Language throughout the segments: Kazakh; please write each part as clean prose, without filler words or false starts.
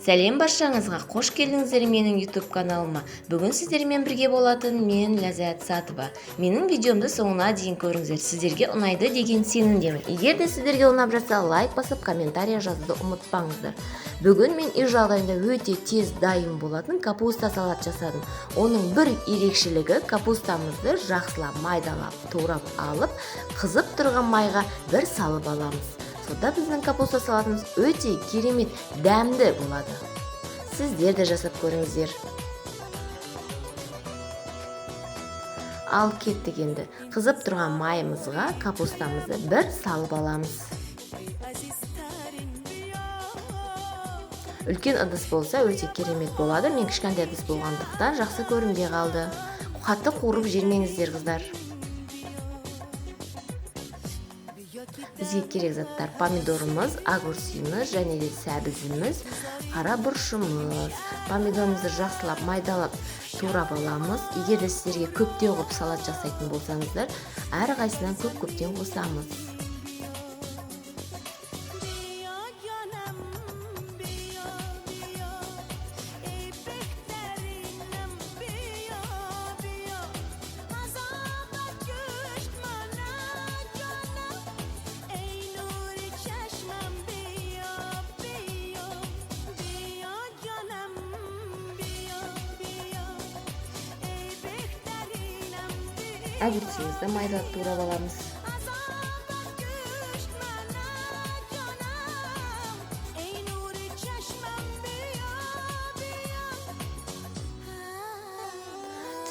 Сәлем баршаңызға, қош келдіңіздер менің YouTube каналыма. Бүгін сіздермен бірге болатын мен Ләззат Сатова. Менің видеомды соңына дейін көріңіздер. Сіздерге ұнайды деген сенімдемін. Егер де сіздерге ұнап жатса, лайк басып, комментария жазуды ұмытпаңыздар. Бүгін мен үй жағдайында өте тез дайын болатын капуста салат жасадым. Оның бір ерекшелігі, капустамызды жақсылап майдалап, турап алып, қызып тұрған майға бір салып аламыз. Сонда біздің капуста салатымыз өте керемет дәмді болады. Сіздер де жасап көріңіздер. Ал кеттік енді. Қызып тұрған майымызға капустамызды бір салып аламыз. Үлкен ыдыс болса өте керемет болады. Мен кішкентай ыдыс болғандықтан жақсы көрінбей қалды. Қатты қуырып жемеңіздер, қыздар. Бізге керек заттар: помидорымыз, огурцымыз, және де сәбізіміз, қара бұрышымыз. Помидорымызды жақсылап майдалап турап аламыз. Егер де сіздерге көптен қылып салат жасайтын болсаңыздар, әрқайсынан көптен қосамыз. Огурцымызды майдалап турап аламыз.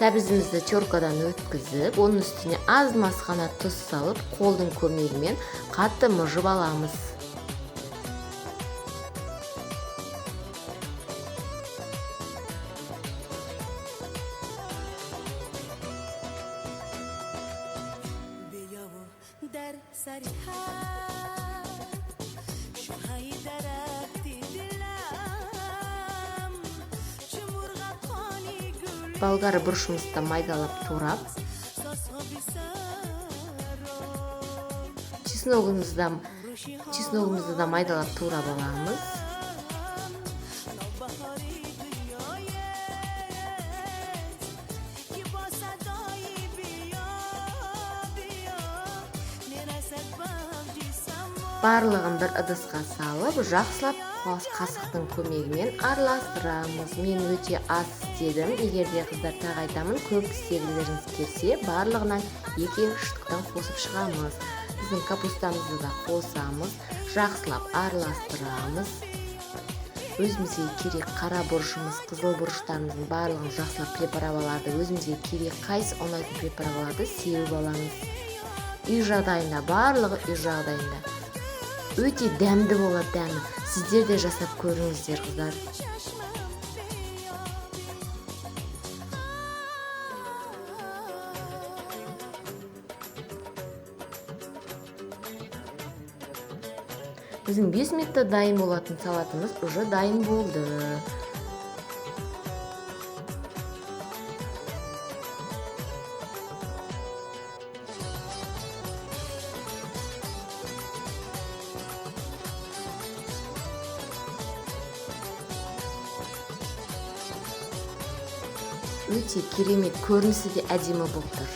Сәбізімізді теркадан өткізіп, оның үстіне аз-маз ғана тұз салып, қолдың көмегімен қатты мұжып аламыз. Болгар бұрышымызды майдалап турап, чесногымызды да майдалап турап аламыз. Барлығын бір ыдысқа салып, жақсылап қасықтың көмегімен араластырамыз. Мен өте аз істедім. Егер де қыздар тағайтамын, көп істегілеріңіз келсе, барлығынан 2 штуктан қосып шығамыз. Біздің капустамызды да қосамыз, жақсылап араластырамыз. Өзімізге керек қара бұрышымыз, қызыл бұрыштарымыздың барлығын жақсылап препарап алады. Өзімізге керек қайсы ұнайтын препараттарды сеуіп аламыз. Үй жағдайында, барлығы үй жағдайында. Өте дәмді болады, дәмі. Сіздер де жасап көріңіздер, қыздар. Біздің 5 минутта дайын болатын салатымыз уже дайын болды. Өте керемет, көрінісі де әдемі болып тұр.